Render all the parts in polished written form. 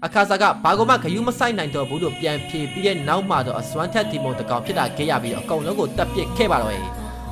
အခါစားကဘာကမှဂယုမဆိုင်နိုင်တော့ဘူးလို့ပြန်ဖြေပြီးတဲ့နောက်မှာတော့အစွမ်းထက်ဒီမုံတကောင်ဖြစ်တာခဲ့ရပြီးတော့အကုန်လုံးကိုတက်ပစ်ခဲ့ပါတော့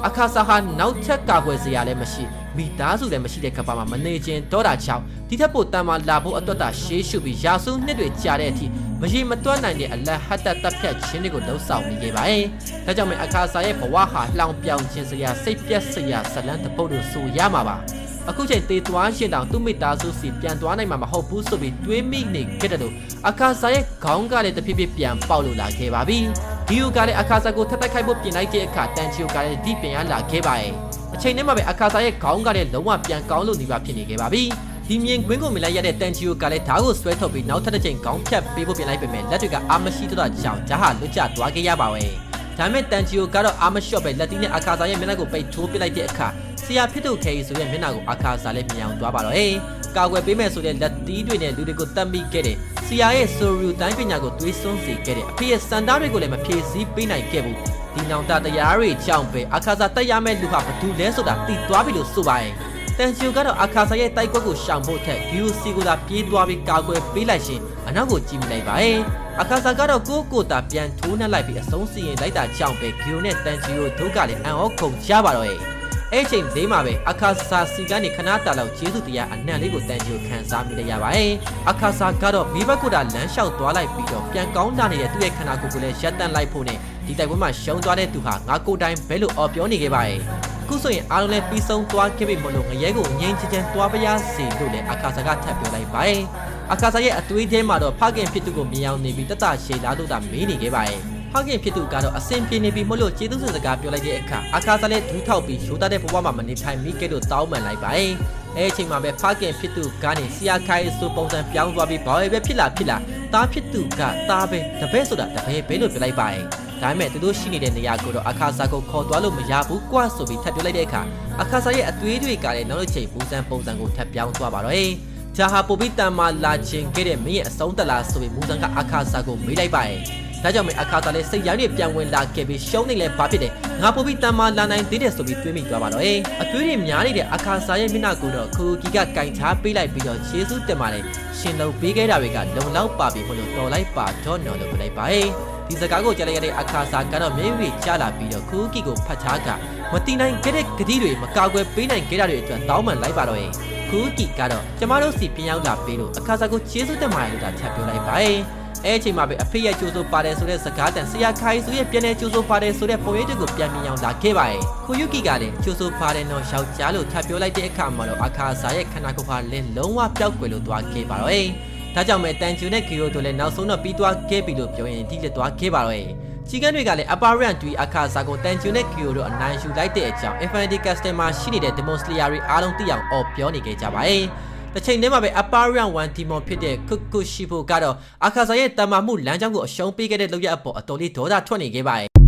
အခါစားဟာနောက်ထပ်ကာကွယ်စရာလည်းမရှိမိသားစုလည်းမရှိတဲ့ကဘာမှာမနေခြင်းတော့တာချောင်းဒီထက်ပိုတန်မာလာဖို့အတွက်တာရှေးရှုပြီးရာစုနှစ်တွေကြာတဲ့အထိမရေမတွက်နိုင်တဲ့အလတ်ဟတ်တက်တပ်ဖြတ်ခြင်းတွေကိုလှုပ်ဆောင်နေခဲ့ပါတယ်။ဒါကြောင့်မအခါစားရဲ့ဘဝဟာလှောင်ပြောင်ခြင်းစရာစိတ်ပြက်စရာဇလန်းတပုတ်လို့ဆိုရမှာပါ။အခုချိန်တေသွားရှင်တောင်သူ့မိသားစုစီပြန်သွားနိုင်မှာမဟုတ်ဘူးဆိုပြီးတွေးမိနေခဲ့တယ်လို့အခါစားရဲ့ခေါင်းကလည်းတဖြည်းဖြည်းပြန်ပေါက်လို့လာခဲ့ပါပြီ။ဒီယိုကလည်းအခါစားကိုထပ်တိုက်ခိုက်ဖို့ပြင်လိုက်တဲ့အခါတန်ချီယိုကလည်းဒီပြန်ရလာခဲ့ပါရဲ့။အချိန်နဲ့မှပဲအခါစားရဲ့ခေါင်းကလည်းလုံးဝပြန်ကောင်းလို့နေပါဖြစ်နေခဲ့ပါပြီ။ဒီမြင်ကွင်းကိုမြင်လိုက်ရတဲ့တန်ချီယိုကလည်းဓာတ်ကိုဆွဲထုတ်ပြီးနောက်ထပ်တစ်ချိန်ခေါင်းဖြတ်ပေးဖို့ပြင်လိုက်ပေမဲ့လက်တွေကအာမရှိတော့ကြောင်ဓာတ်ဟာလွတ်ကျသွားခဲ့ရပါပဲ။ဒါပေမဲ့တန်ချီယိုကတော့အာမလျှော့ပဲလက်တီးနဲ့အခါစားရဲ့မျက်နှာကိုပိတ်ထိုးပစ်လိုက်တဲ့အခါဆရာဖြစ်သူခဲကြီးဆိုတဲ့မျက်နှာကိုအခါစားလေးမြင်အောင်သွားပါတော့။ကာကွယ်ပေးမယ်ဆိုတဲ့လက်တီးတွေနဲ့လူတွေကိုတတ်မိခဲ့တဲ့ဆရာရဲ့ဆိုရူတိုင်းပညာကိုတွေးစွန်းစေခဲ့တဲ့အဖေရဲ့စံသားတွေကိုလည်းမဖြည့်ဆည်းပေးနိုင်ခဲ့ဘူး။ဒီနောင်တတရားတွေကြောင့်ပဲအခါစားတက်ရမယ့်လူဟာဘသူလဲဆိုတာသိသွားပြီလို့ဆိုပါရဲ့။တန်ချီယိုကတော့အခါစားရဲ့တိုက်ကွက်ကိုရှောင်ဖို့ထက်ဂီယိုစီကိုသာပြေးသွားပြီးကာကွယ်ပေးလိုက်ရှင်အနောက်ကိုကြည့်မိလိုက်ပါရဲ့။အခါစားကတော့ကိုတာပြန်ထိုးနှက်လိုက်ပြီးအဆုံးစီရင်လိုက်တာကြောင့်ပဲဂီယိုနဲ့တန်ချီယိုတို့ကလည်းအံ့ဩခုန်ကြပါတော့ရဲ့။အဲ့ချိန်လေးမှာပဲအခါစားစီကနေခဏတာလောက်ကျေးဇူးတရားအနံ့လေးကိုတန်ချီယိုခံစားမိလိုက်ရပါရဲ့။အခါစားကတော့မိဘကိုတာလမ်းလျှောက်သွားလိုက်ပြီးတော့ပြန်ကောင်းလာနေတဲ့သူ့ရဲ့ခန္ဓာကိုယ်ကိုလည်းရပ်တန့်လိုက်ဖို့နဲ့ဒီတိုက်ပွဲမှာရှုံးသွားတဲ့သူဟာငါကိုယ်တိုင်ဘဲလို့အော်ပြောနေခဲ့ပါရဲ့။အခုဆိုရင်အားလုံးလည်းပြီးဆုံးသွားခဲ့ပြီမလို့ငရဲကိုငြိမ်းချမ်းသွားပါရစေလို့လည်းအခါစားကထပ်ပြောလိုက်ပါရဲ့။အခါစားရဲ့အသွေးထဲမှာတော့ဖခင်ဖြစ်သူကိုမြင်အောင်နေပြီးတတရှေလာလို့သာမေးနေခဲ့ပါရဲ့။ဖခင်ဖြစ်သူကတော့အစင်ပြေနေပြီမလို့ကျေးဇူးစကားပြောလိုက်တဲ့အခါအခါစားလည်းဒူးထောက်ပြီးရိုးသားတဲ့ဘဝမှာမနေထိုင်မိခဲ့လို့တောင်းပန်လိုက်ပါရဲ့။အဲအချိန်မှာပဲဖခင်ဖြစ်သူကနေဆီယာခိုင်ဆိုပုံစံပြောင်းသွားပြီးဘာပဲဖြစ်လာတားဖြစ်သူကတားပဲတပည့်ဆိုတာတပည့်ပဲလို့ပြောလိုက်ပါရဲ့။ဒါပေမဲ့သူတို့ရှိနေတဲ့နေရာကိုတော့အခါစားကိုခေါ်သွားလို့မရဘူးကွာဆိုပြီးထပ်ပြောလိုက်တဲ့အခါအခါစားရဲ့အသွေးတွေကလည်းနောက်တစ်ချိန်ပုံစံကိုထပ်ပြောင်းသွားပါတော့။ဂျာဟာပိုပြီးတန်မာလာခြင်းခဲ့တဲ့မင်းရဲ့အဆုံးတလားဆိုပြီးမူဆန်ကအခါစားကိုမေးလိုက်ပါရဲ့။ဒါကြောင့်မင်းအခါစားလည်းစိတ်ရိုင်းတွေပြန်ဝင်လာခဲ့ပြီးရှုံးနေလဲဘာဖြစ်တယ်ငါပိုပြီးတန်မာလာနိုင်သေးတယ်ဆိုပြီးတွေးမိသွားပါတော့။အသွေးတွေများနေတဲ့အခါစားရဲ့မျက်နှာကိုတော့ခူကီကကင်ချားပေးလိုက်ပြီးတော့ယေရှုတင်ပါတယ်ရှင်လုံးပေးခဲ့တာတွေကလုံလောက်ပါပြီမလို့တော်လိုက်ပါတော့နော်လို့ပြောလိုက်ပါရဲ့။ဒီစကားကိုကြားလိုက်ရတဲ့အခါစားကတော့မျက်ရည်ကျလာပြီးတော့ခူကီကိုဖတ်ချားကမတိနိုင်ခဲ့တဲ့ဂတိတွေမကာကွယ်ပေးနိုင်ခဲ့တာတွေအတွက်တောင်းပန်လိုက်ပါတော့ရဲ့။ခူကီကတော့ကျမတို့စီပြန်ရောက်လာပြီးတော့အခါစားကိုကျေးဇူးတင်ပါတယ်လို့သာထပ်ပြောလိုက်ပါရဲ့။အဲအချိန်မှာပဲအဖေရဲ့ကြိုးစိုးပါတယ်ဆိုတဲ့စကားတန်ဆရာခိုင်ဆိုရဲ့ပြန်နေကြိုးစိုးပါတယ်ဆိုတဲ့ပုံရိပ်တွေကိုပြန်မြင်အောင်လာခဲ့ပါရဲ့။ခူယူကီကလည်းကြိုးစိုးပါတယ်တော့ယောက်ျားလို့ထပ်ပြောလိုက်တဲ့အခါမှာတော့အခါစားရဲ့ခန္ဓာကိုယ်ဟာလည်းလုံးဝပျောက်ကွယ်လို့သွားခဲ့ပါတော့ရဲ့။ဒါကြောင့်ပဲတန်ချူနဲ့ဂီယိုတို့လည်းနောက်ဆုံးတော့ပြီးသွားခဲ့ပြီလို့ပြောရင်ဒီလက်သွားခဲ့ပါတော့ရဲ့။ချီကန်တွေကလည်းအပါရန်တူအခါစားကိုတန်ချူနဲ့ဂီယိုတို့အနိုင်ယူလိုက်တဲ့အကြောင်း Infinity Castle မှာရှိနေတဲ့ Demonslayer တွေအားလုံးသိအောင်အော်ပြောနေကြပါရဲ့။တစ်ချိန်တည်းမှာပဲအပါရန်1တီမောဖြစ်တဲ့ကုကုရှိဖို့ကတော့အခါစားရဲ့တမန်မှုလမ်းကြောင်းကိုအရှုံးပေးခဲ့တဲ့လုပ်ရအပေါ်အတော်လေးဒေါသထွက်နေခဲ့ပါရဲ့